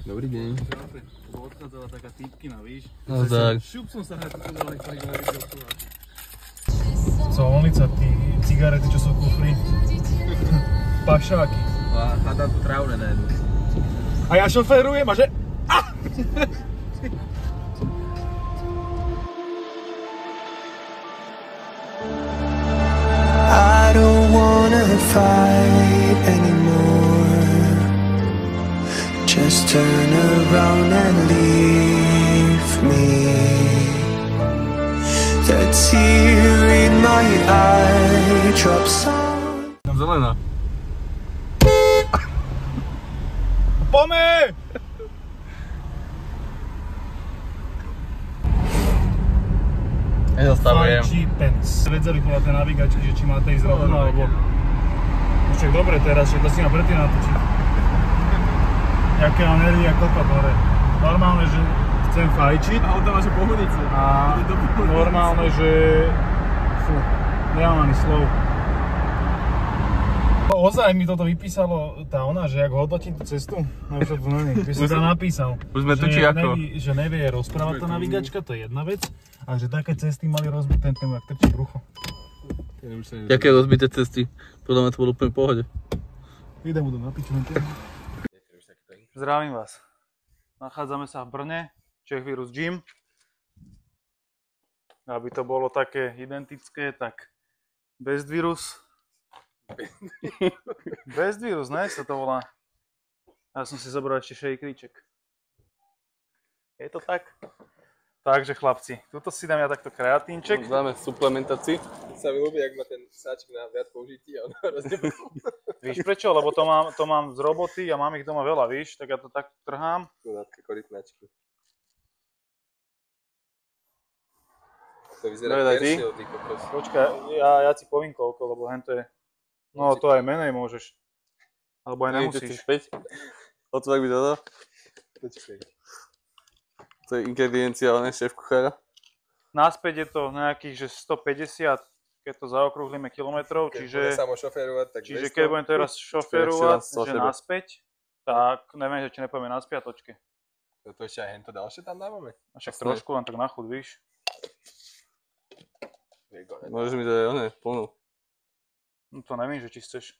Dobrý deň. Odchádzala taká typkina, víš? No tak. Šup som sa hneď povedal, nech sa nikto nevyprokovať. Colnica, tí cigarety, čo sú v kufri. Pašáky. A hádam tu trávne najdu. A ja šoférujem a že... I don't wanna fight anymore. Just turn around and leave me. The tear in my eye drops on. Zelená. Pome! Nezastavujem. Fajčí pens. Vedzeli podľa tej navigačky, že či máte ísť rovno, alebo... Však dobre teraz, však to si ma predtým natočiť. Jaká energia kokot hore. Normálne, že chcem fajčiť. A on tam máš pohonicu. A normálne, že... Fú, nemám ani slov. Ozaj mi toto vypísalo tá ona, že jak hodnotím tú cestu. No už to tu není. By som tam napísal. Už sme tu či ako? Že nevie rozprávať tá navigačka, to je jedna vec. A že také cesty mali rozbiť ten jak trčí brucho. Jaké rozbité cesty? Podľa mňa to bolo úplne v pohode. Idem mu to na piču. Zdravím vás. Nachádzame sa v Brne, Czech Virus Gym. Aby to bolo také identické, tak Bestvírus. Bestvírus, ne? Sa to volá. Ja som si zobral ešte šejkríček. Je to tak? Takže chlapci, tuto si dám ja takto kreatínček. Dáme suplementácii. Sa mi ľúbi, ak má ten sáčik na viac použití a on hrozne Víš prečo? Lebo to mám z roboty a mám ich doma veľa, víš? Tak ja to tak trhám. Chudácké korytnačky. To vyzerá persil, ty kokos. Počkaj, ja ti poviem koľko, lebo hento je... No to aj menej môžeš. Alebo aj nemusíš. Otvor by toto. Počkaj. To je ingrediencia, ale ne šéf kuchára. Naspäť je to nejakých, že 150, keď to zaokrúhlime kilometrov, čiže... Čiže keď budem teraz šoférovať, že naspäť, tak neviem, že či nepovieme na spiatočke. To ešte aj hento ďalšie tam dávame? A však trošku len tak na chuť, víš? Môžeš mi to aj oné, plnú. No to neviem, že či chceš.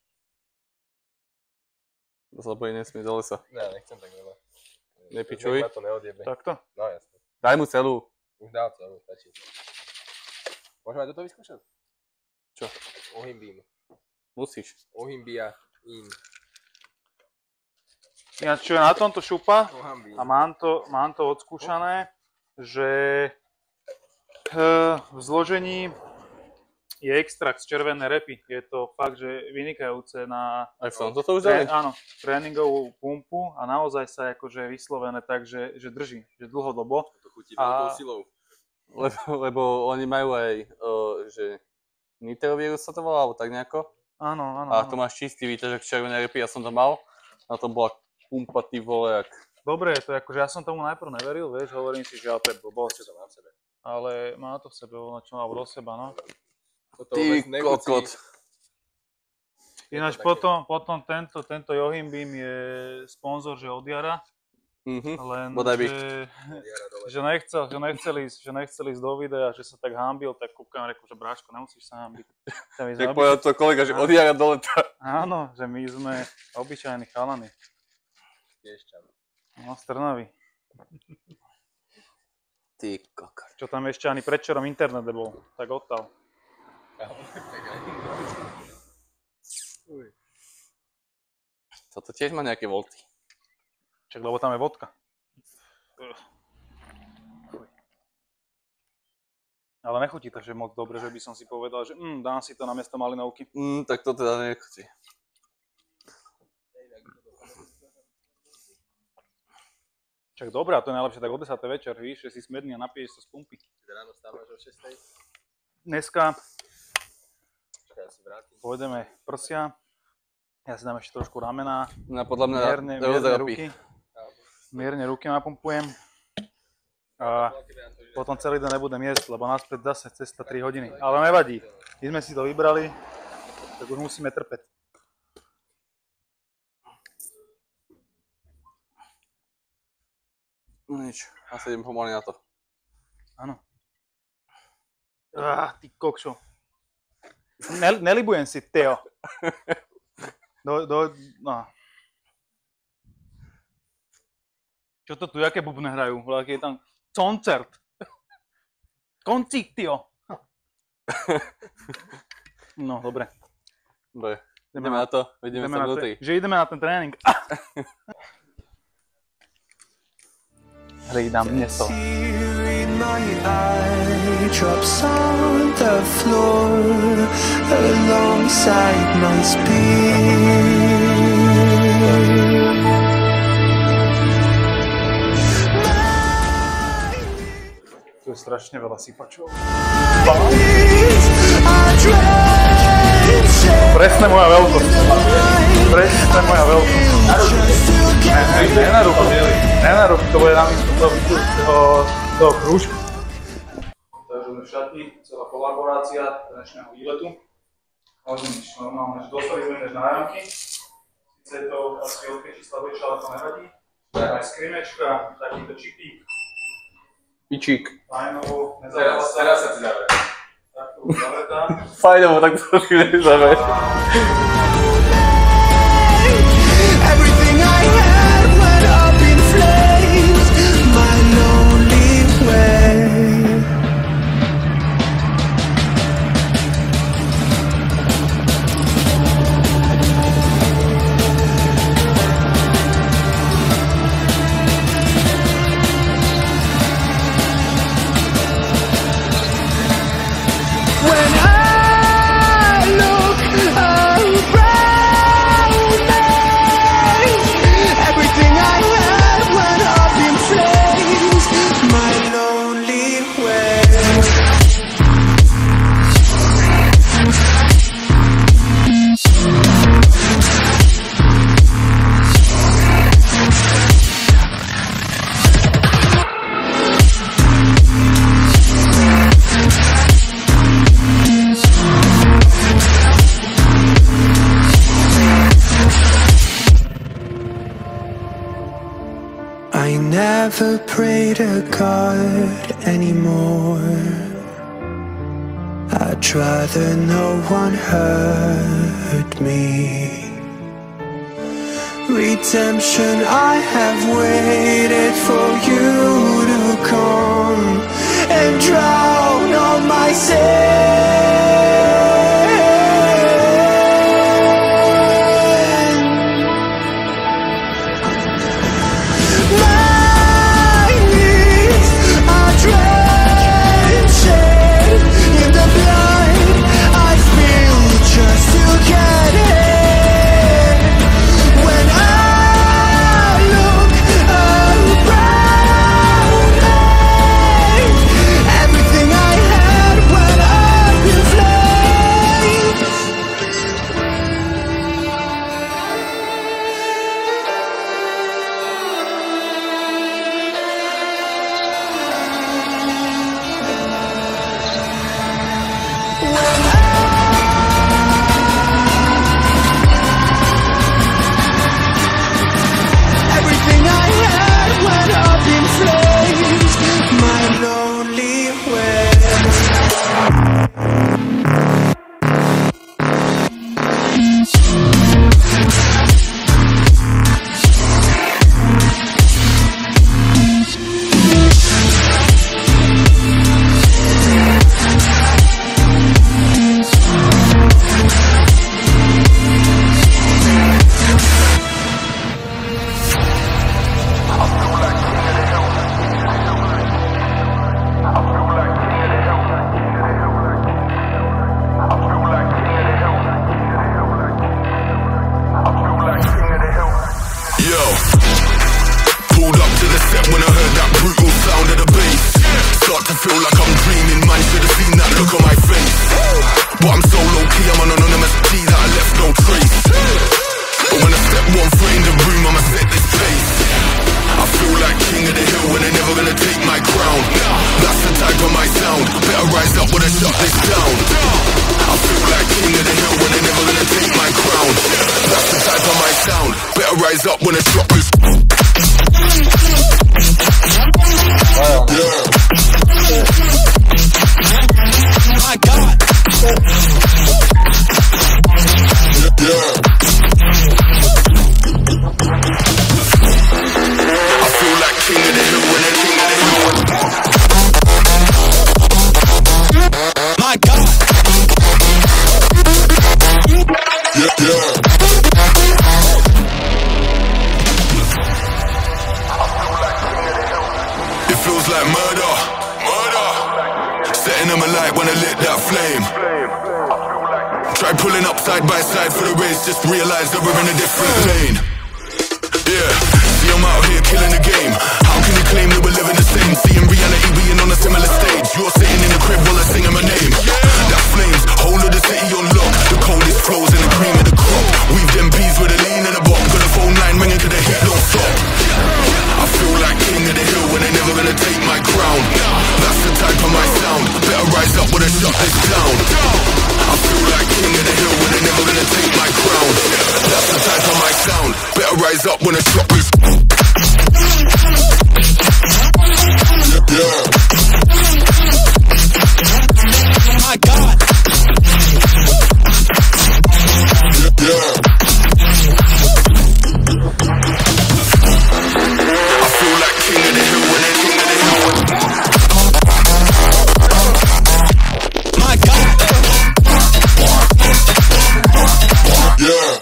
To sa bojí nesmieť do lesa. Ne, nechcem tak veľa. Nepičuj. Nech ma to neodjebe. Takto? No jasne. Daj mu celú. Už dal celú, stačí. Môžeme aj toto vyskúšať? Čo? Ohimbím. Musíš. Ohimbia in. Ináč, čo je na tomto šupa, Ohambím. a mám to odskúšané, že v zložení je extrakt z červenej repy. Je to fakt, že vynikajúce na Aj v tomto to už dali? áno, tréningovú pumpu a naozaj sa akože vyslovené tak, že drží, že dlhodobo. To chutí veľkou silou. Lebo oni majú aj, že nitrovírus sa to volá, alebo tak nejako. Áno. A to máš čistý výťažok červenej repy, ja som to mal. Na tom bola pumpa, ty vole, jak... Dobre, to je akože ja som tomu najprv neveril, vieš, hovorím si, že ja to je blbosť. Čo to mám v sebe? Ale má to v sebe, ono čo má do seba, no. Ty kokot. Ináč potom tento Johimbím je sponzor, že od Jara. Len, že nechcel ísť do videa, že sa tak hanbil, tak kúkam, reku, že bráško, nemusíš sa hanbiť. Tak povedal to kolega, že od Jara do leta. Áno, že my sme obyčajní chalani. No, z Trnavy. Ty kokot. Čo tam ešte ani predčerom internet nebol, tak odtal. Toto tiež má nejaké volty. Čak, lebo tam je vodka. Ale nechutí to, že moc dobre, že by som si povedal, že dám si to namiesto malinovky. Tak to teda nechutí. Čak dobré, a to je najlepšie tak o 10. večer, víš, že si smedný a napiješ sa z pumpy. Ráno stávaš o 6. Dneska Čakaj, ja si vrátim. pôjdeme prsia. Ja si dám ešte trošku ramená. No podľa mňa Mierne ruky napumpujem. A potom celý deň nebudem jesť, lebo naspäť zase cesta 3 hodiny. Ale nevadí. My sme si to vybrali, tak už musíme trpeť. No nič, asi idem pomaly na to. Áno. Ty kokšo. Nelibujem si, Teo. No. Čo to tu, jaké bubne hrajú? Aký je tam koncert. Koncitio. No, dobre. Dobre, ideme na to, vidíme sa minúty. Že ideme na ten tréning. Hľadám miesto. My eye drops on the floor alongside my speed. Tu je strašne veľa sypačov. Presne moja veľkosť. Presne moja veľkosť. Nenarúb, to bude namiesto toho krúžku. Takže sme v šatni, celá kolaborácia dnešného výletu. Môžeme ísť normálne, že dostali sme než náramky. Sice je to asi od 5 slabejšie, ale to nevadí. Aj skrimečka, takýto čipík. Pičík. Fajnovo, Teraz sa ti zavere. takto zavetá. Fajnovo, tak to si nezavere. Everything I had went up in flames. My lonely way. When I look around me, everything I had went up in flames. My lonely way. I never pray to God anymore. I'd rather no one hurt me. Redemption, I have waited for you to come and drown all my sin. My knees are drenching in the blood I spill just to get in. When I look around me, everything I had went up in flames. Everything I had went up in flames. My lonely way. Yo, pulled up to the set when I heard that brutal sound of the bass. Start to feel like I'm dreaming, man, should have seen that look on my face. But I'm so low-key, I'm an anonymous G that I left no trace. But when I step 1 foot in the room, I'ma set this pace. I feel like king of the hill when they're never gonna take my crown. That's the type of my sound, better rise up when I shut this down. I feel like king of the hill when they're never gonna take my crown. That's the type of my sound, better rise up when I drop this. light when I lit that flame. Try pulling up side by side for the race, just realize that we're in a different lane. Yeah, see I'm out here killing the game. How can you claim that we're living the same? See in reality we ain't on a similar stage. You're sitting in the crib while I'm singing my name. That flames, whole of the city on lock. The coldest flows and the cream of the crop. We've them bees with a lean in the bottom. Got the phone line ringing till the heat don't stop. I feel like king of the hill when they're never gonna take my crown. That's the type of my sound. Better rise up when I shut this down. I feel like king of the hill when they're never gonna take my crown. That's the type of my sound. Better rise up when I shut this. Yeah. My God. Yeah. I feel like king of the hill when they're king of the hill. My God. Yeah.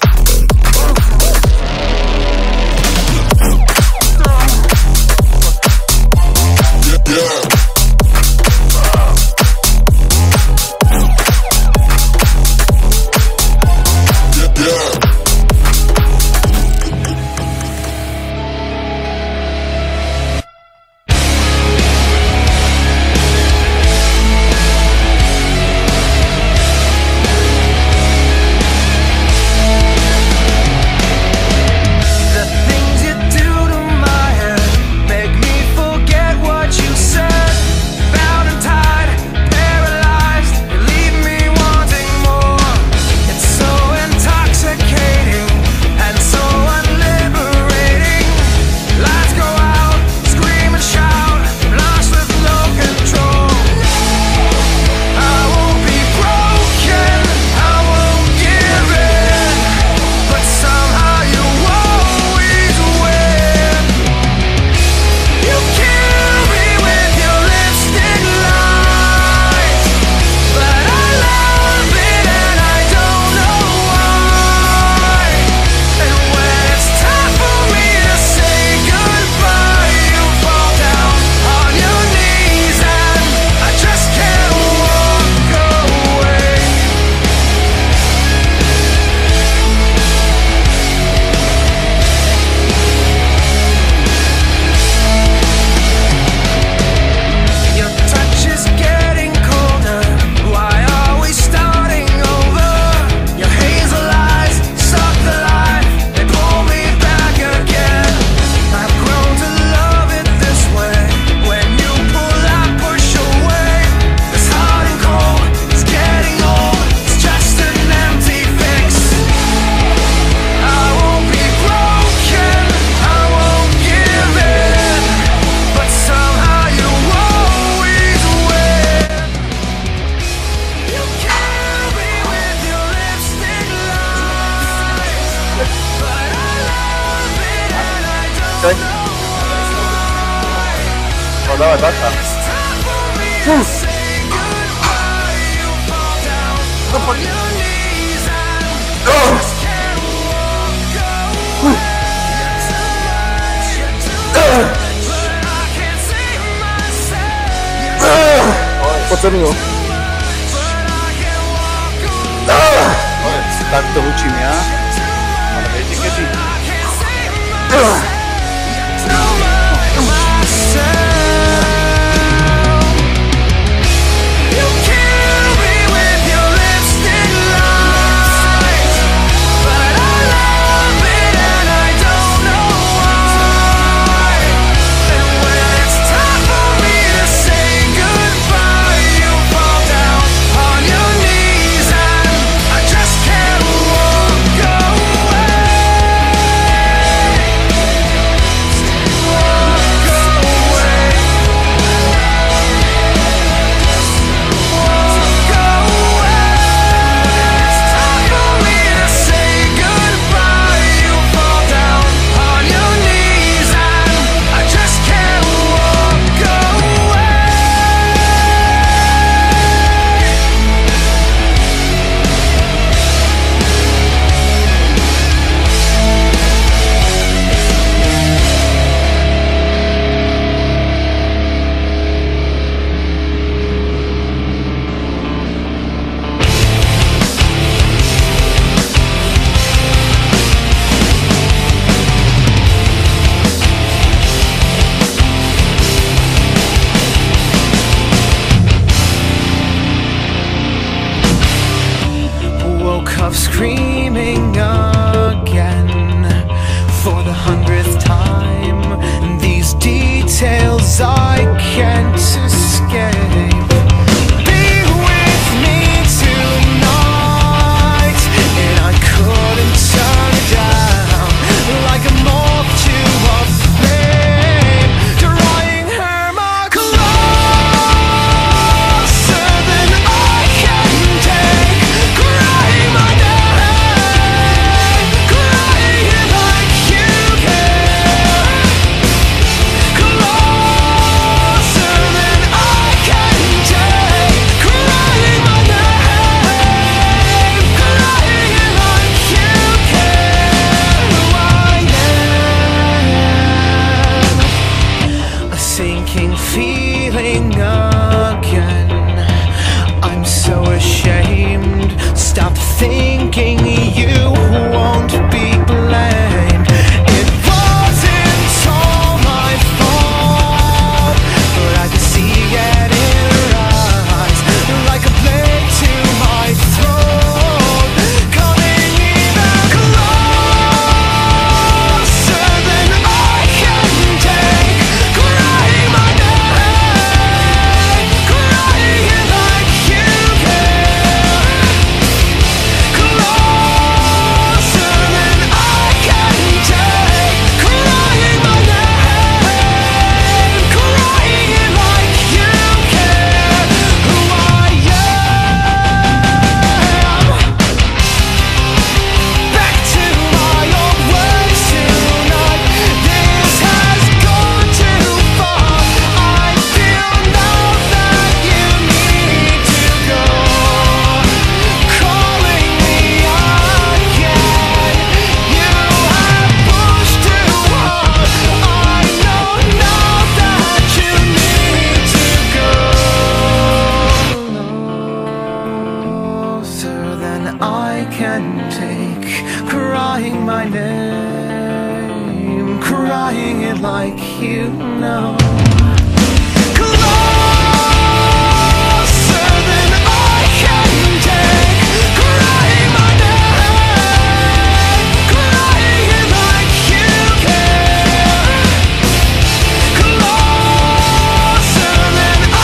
Oh, dawaj, basta. Poceniło. Tak to učím ja, ale viete kedy? can't escape. Be with me tonight, and I couldn't turn it down. Like a moth to a flame, drawing her more closer than I can take. Crying my name, crying like you care. Closer than I can take. Crying my name, crying like you care. Who I am, a sinking feeling again. I'm so ashamed. Stop thinking you won't be blamed. It wasn't all my fault, but I could see it in her eyes, like a blade to my throat, coming even closer than I can take. Crying my name, crying like you care. Closer than I can take. Crying my name, crying like you care. Who I am. Back to my old ways tonight. This has gone too far. I feel now that you need to go. Calling me again. You have pushed too hard. I know now that you need to go. Closer than I can take. Crying my name, crying it like you know. Closer than I can take. Crying my name, crying it like you care. Closer than I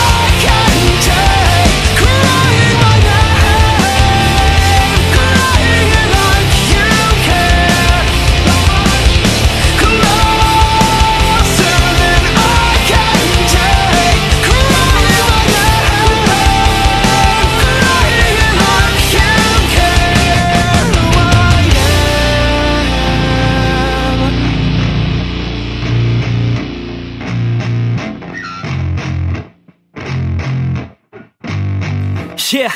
can take. Crying my name, crying it like you care. Closer than I can take. Crying my name, crying it like you care. Who I am. Yeah,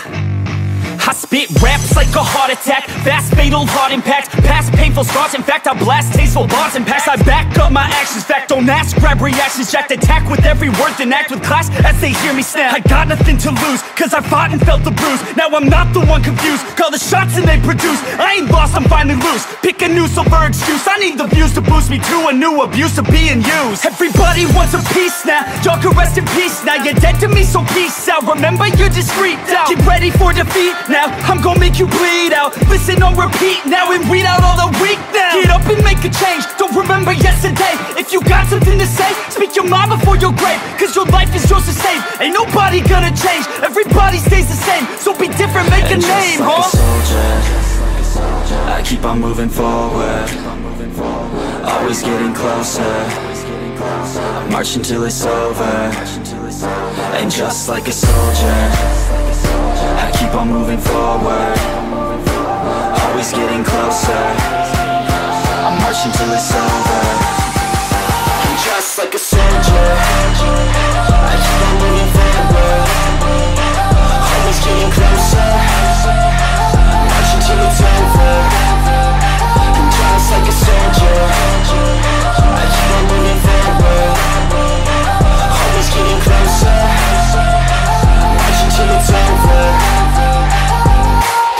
I spit raps like a heart attack. Fast, fatal, heart impact. Past painful scars. In fact, I blast tasteful bars and packs. I back up my actions. Fact, don't ask, grab reactions. Jacked attack with every word, then act with class as they hear me snap. I got nothing to lose, cause I fought and felt the bruise. Now I'm not the one confused. Call the shots and they produce. I ain't lost, I'm finally loose. Pick a new silver excuse. I need the views to boost me to a new abuse of being used. Everybody wants a piece now. Y'all can rest in peace now. You're dead to me, so peace out. Remember, you're discreet out. Get ready for defeat now. I'm gonna make you bleed out. Listen on repeat now and weed out all the weak now. Get up and make a change. Don't remember yesterday. If you got something to say, speak your mind before your grave. Cause your life is yours to save. Ain't nobody gonna change. Everybody stays the same. So be different, make a name, like huh? a soldier, I keep on moving forward. Always getting closer. Marching till it's over. And just like a soldier, I keep on moving forward. Always getting closer. I'm marching till it's over. And just like a soldier, I keep on moving forward. Always getting closer. Marching till it's over. And just like a soldier, I keep on moving forward. Always getting closer. Marching till it's over.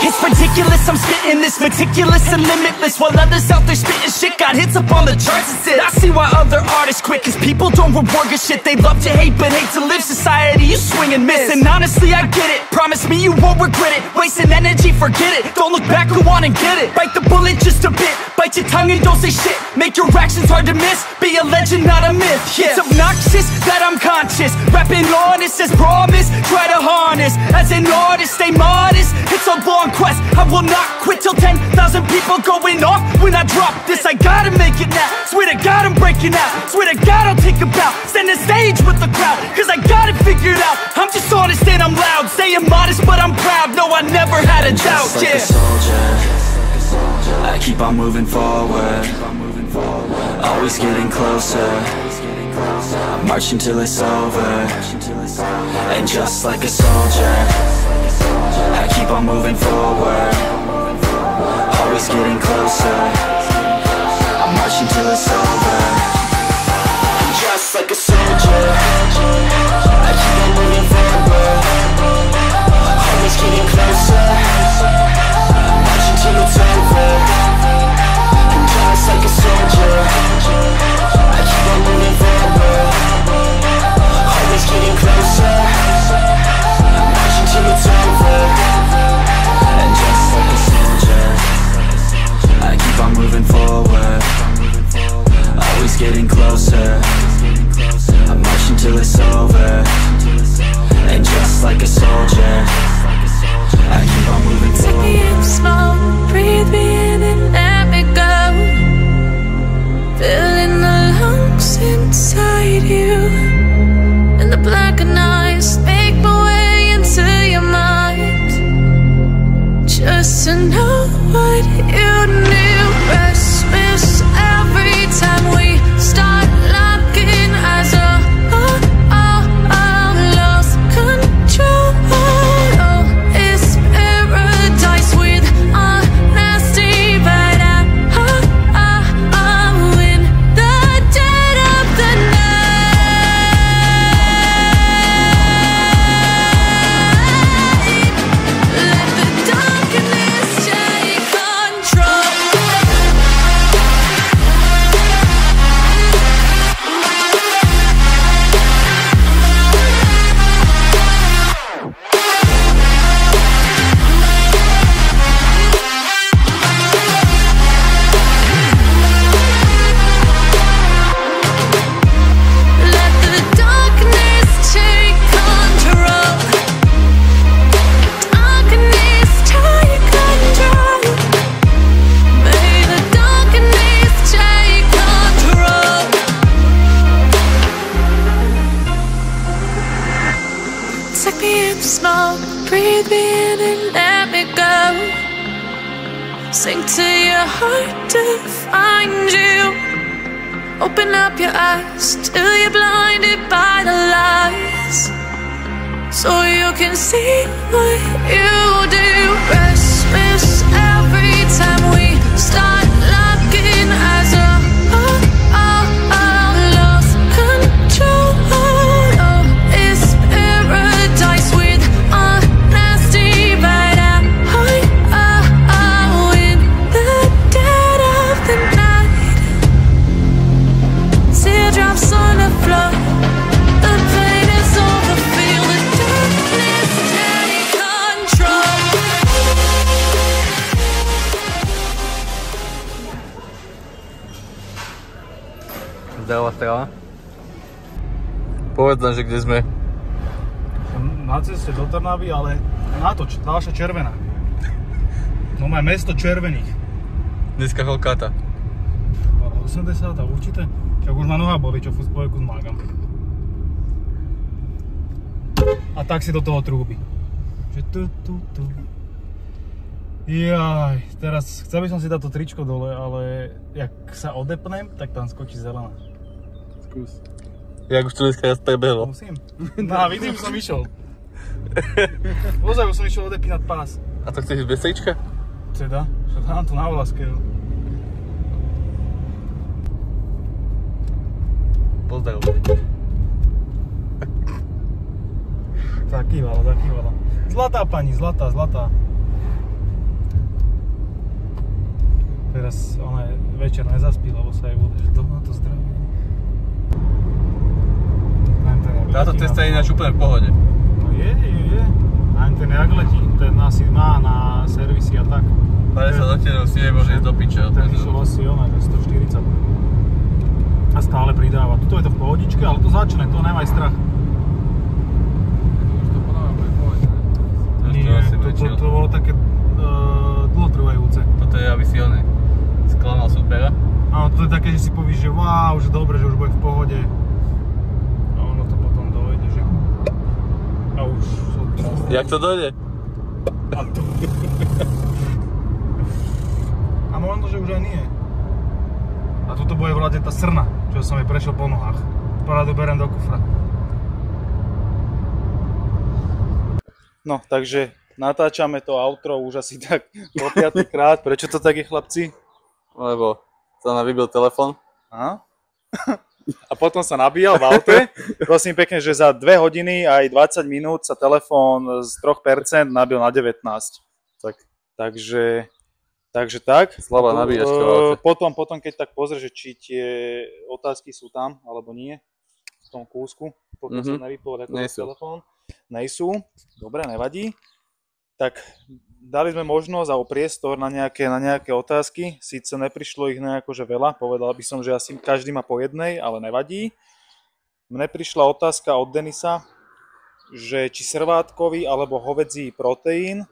It's ridiculous I'm spitting this meticulous and limitless, while others out there spitting shit got hits up on the charts and shit. I see why other artists quit, cause people don't reward good shit. They love to hate but hate to live. Society, you swing and miss. And honestly, I get it. Promise me you won't regret it. Wasting energy, forget it. Don't look back, go on and get it. Bite the bullet just a bit. Bite your tongue and don't say shit. Make your actions hard to miss. Be a legend, not a myth. Yeah. It's obnoxious that I'm conscious. Rapping honest as promise. Try to harness. As an artist, stay modest. It's a long quest. I will not quit till 10,000 people going off when I drop this. I gotta make it now. Swear to God I'm breaking out. Swear to God I'll take a bow. Stand the stage with the crowd, cause I got it figured out. I'm just honest and I'm loud. Saying modest but I'm proud. No, I never had a doubt. Just like a soldier, I keep on moving forward. Always getting closer. I march until it's over. And just like a soldier, I keep on moving forward. Always getting closer. I march until it's over. Just like a soldier, I keep on moving forward. Always getting closer. I march until it's over. And just like a soldier, I keep on moving forward. Always getting closer. I march until it's over. And just like a soldier, I keep on moving forward. Always getting closer. I march until it's over. And just like a soldier, I keep on moving forward. Take me in slow, breathe me in and let me go. Filling the lungs inside you. And the blackened eyes make my way into your mind. Just to know what you knew. Restless every time we start locking eyes. Lost control. Oh, it's paradise with honesty, but I'm in the dead of the night. Let the darkness take control. Let the darkness take control. Darkness take control. May the darkness take control. Take me in slow, breathe me in and let me go. Sink to your heart to find you. Open up your eyes till you're blinded by the lies, so you can see what you do. Restless every time we start locking eyes. Lost control. Oh, it's paradise with honesty, but I'm in the dead of the night. Teardrops on the floor. The pain is over. Feel the darkness take control. Zdravá strava. Povedz nám, že kde sme. Na ceste do Trnavy, ale natoč, ďalšia červená. No má mesto červených. Dneska Holkáta. 80 určite. Čak už ma noha boli, čo furt spojku zmágam. A tak si do toho trúbi. Jaj, teraz chcel by som si dať to tričko dole, ale jak sa odepnem, tak tam skočí zelená. Skús. Jak už to dneska raz prebehlo. Musím. No a vidím, som išiel. Pozaj, už som išiel odepínať pás. A to chceš bez trička? Teda, však dám to na vláske. Pozdrav. Zakývala, zakývala. Zlatá pani, zlatá, zlatá. teraz večer nezaspí, lebo sa aj bude, že doma to zdraví. Táto cesta je ináč úplne v pohode. No je. Ani ten jak letí, ten asi má na servisy a tak. 50 odtiaľov si nemôže ísť do piče. Ten išiel asi že 140. A stále pridáva. Tuto je to v pohodičke, ale to začne, to nemaj strach. Už to podľa mňa bude v pohode. Nie, to bolo také dlhotrvajúce. Toto je, aby si sklamal supera. Áno, to je také, že si povíš, že wow, že dobre, že už bude v pohode. A ono to potom dojde, že... A už... Jak to dojde? A možno, že už aj nie. A tuto bude volať tá srna, čo som jej prešiel po nohách. Poradu beriem do kufra. No, takže natáčame to outro už asi tak po 5. krát. Prečo to tak je, chlapci? Lebo sa nám vybil telefon. Aha. A potom sa nabíjal v aute. Prosím pekne, že za 2 hodiny aj 20 minút sa telefón z 3% nabil na 19. Takže tak. Slabá nabíjačka v aute. Potom keď tak pozrieš, či tie otázky sú tam, alebo nie, v tom kúsku, pokiaľ sa nevypol telefón. Nejsú. Dobre, nevadí. Tak dali sme možnosť a priestor na nejaké otázky. Síce neprišlo ich nejako že veľa, povedal by som, že asi každý má po jednej, ale nevadí. Mne prišla otázka od Denisa, že či srvátkový alebo hovedzí proteín.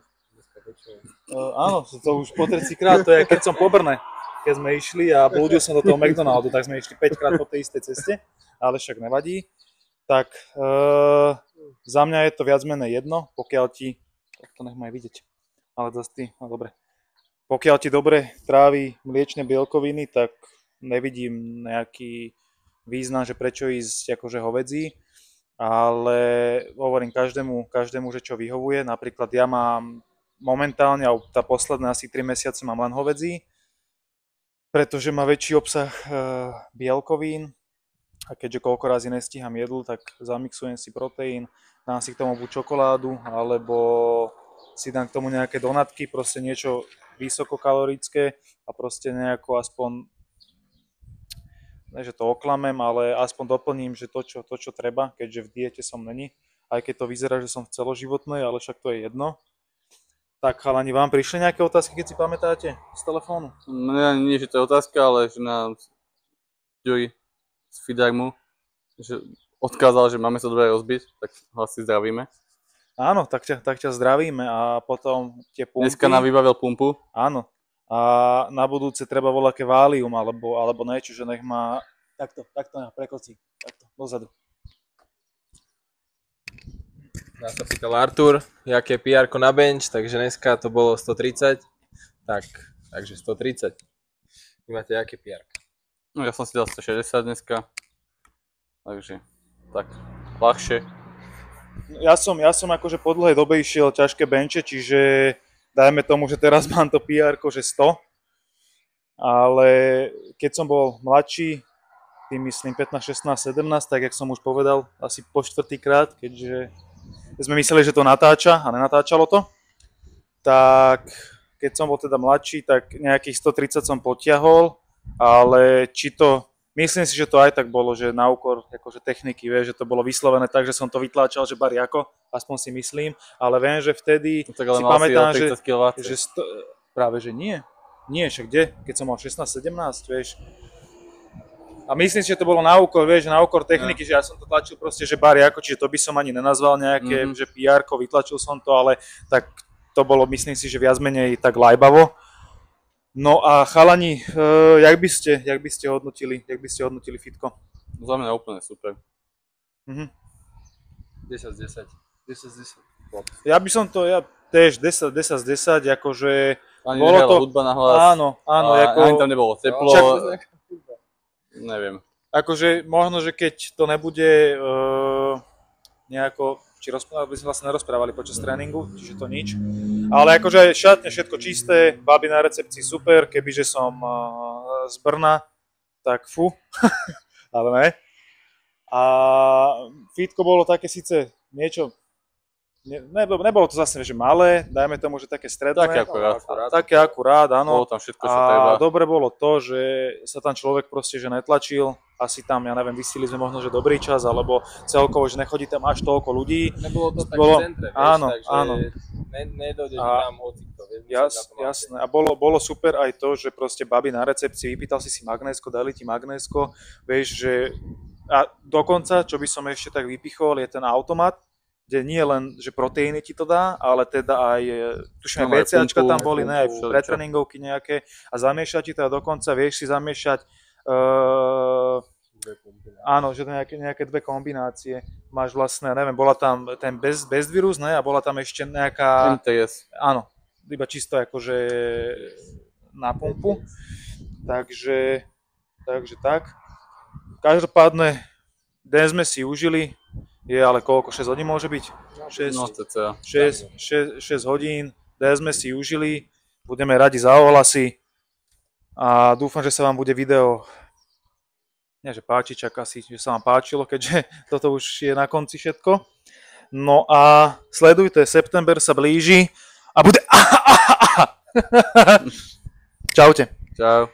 Áno, to už po 3. krát, to je keď som po Brne, keď sme išli a blúdil som do toho McDonaldu, tak sme išli 5 krát po tej istej ceste, ale však nevadí. Tak za mňa je to viac menej jedno, pokiaľ ti, tak to nech ma aj vidieť, ale zase ty, no dobre. Pokiaľ ti dobre trávi mliečne bielkoviny, tak nevidím nejaký význam, že prečo ísť akože hovedzí, ale hovorím každému, že čo vyhovuje. Napríklad ja mám momentálne, a tá posledná asi 3 mesiace mám len hovedzí, pretože má väčší obsah bielkovín a keďže koľko razy nestíham jedlu, tak zamixujem si proteín, dám si k tomu buď čokoládu, alebo si dám k tomu nejaké donatky, proste niečo vysokokalorické a proste nejako aspoň, ne že to oklamem, ale aspoň doplním, že to, čo treba, keďže v diete som není, aj keď to vyzerá, že som v celoživotnej, ale však to je jedno. Tak chalani, vám prišli nejaké otázky, keď si pamätáte z telefónu? Mne nie, že to je otázka, ale že nám Ďuri z Fidarmu, že odkázal, že máme sa dobre rozbiť, tak ho asi zdravíme. Áno, tak ťa zdravíme a potom tie pumpy. Dneska nám vybavil pumpu. Áno. A na budúce treba voľaké válium alebo niečo, že nech má takto prekocí, takto, dozadu. Nás sa pýtal Artur, jaké PR-ko na bench, takže dneska to bolo 130, takže 130. Vy máte jaké PR-ko? No ja som si dal 160 dneska, takže tak, ľahšie. Ja som akože po dlhej dobe išiel ťažké benče, čiže dajme tomu, že teraz mám to PR-ko, že 100, ale keď som bol mladší, tým myslím 15, 16, 17, tak jak som už povedal, asi po 4. krát, keďže sme mysleli, že to natáča a nenatáčalo to, tak keď som bol teda mladší, tak nejakých 130 som potiahol, ale myslím si, že to aj tak bolo, že na úkor akože techniky, vieš, že to bolo vyslovené tak, že som to vytláčal, že bariako, aspoň si myslím, ale viem, že vtedy si pamätám, že práve že nie, však kde, keď som mal 16-17, vieš. A myslím si, že to bolo na úkor, vieš, na úkor techniky, že ja som to tlačil proste, že bariako, čiže to by som ani nenazval nejaké, že PR-ko, vytlačil som to, ale tak to bolo, myslím si, že viac menej tak lajbavo. No a chalani, jak by ste hodnotili fitko? Za mňa úplne super. 10 z 10. 10 z 10. Ja by som to, tiež 10 z 10, akože... Ani nehrala hudba na hlas. Áno, ani tam nebolo teplo. Neviem. Akože možno, že keď to nebude nejako... by sme vlastne nerozprávali počas tréningu, čiže to nič. Ale akože šatne všetko čisté, baby na recepcii super, kebyže som z Brna, tak fú, ale ne. A fitko bolo také síce niečo Nebolo to zase, že malé, dajme tomu, že také stredné. Také akurát, áno. Bolo tam všetko, čo treba. A dobre bolo to, že sa tam človek proste že netlačil. Asi tam, ja neviem, vysili sme možno, že dobrý čas, alebo celkovo, že nechodí tam až toľko ľudí. Nebolo to tak v centre, vieš, áno, takže áno. Nedojdeš tam hocikto. Jasné. A bolo super aj to, že proste babi na recepcii, vypýtal si magnésko, dali ti magnésko, vieš, že a dokonca, čo by som ešte tak vypichol, je ten automat, kde nie len, že proteíny ti to dá, ale teda aj, tuším, aj BCAčka tam boli, ne, aj pretreningovky nejaké a zamiešať ti to a dokonca vieš si zamiešať áno, že nejaké dve kombinácie máš vlastne, neviem, bola tam ten best vírus, ne, a bola tam ešte nejaká MTS. Áno, iba čisto akože na pumpu, takže tak. Každopádne, den sme si užili. Je ale koľko? 6 hodín môže byť? 6 hodín, sme si užili, budeme radi za ohlasy a dúfam, že sa vám bude video, nie že páči, čak asi, že sa vám páčilo, keďže toto už je na konci všetko. No a sledujte, september sa blíži a bude Čaute. Čau.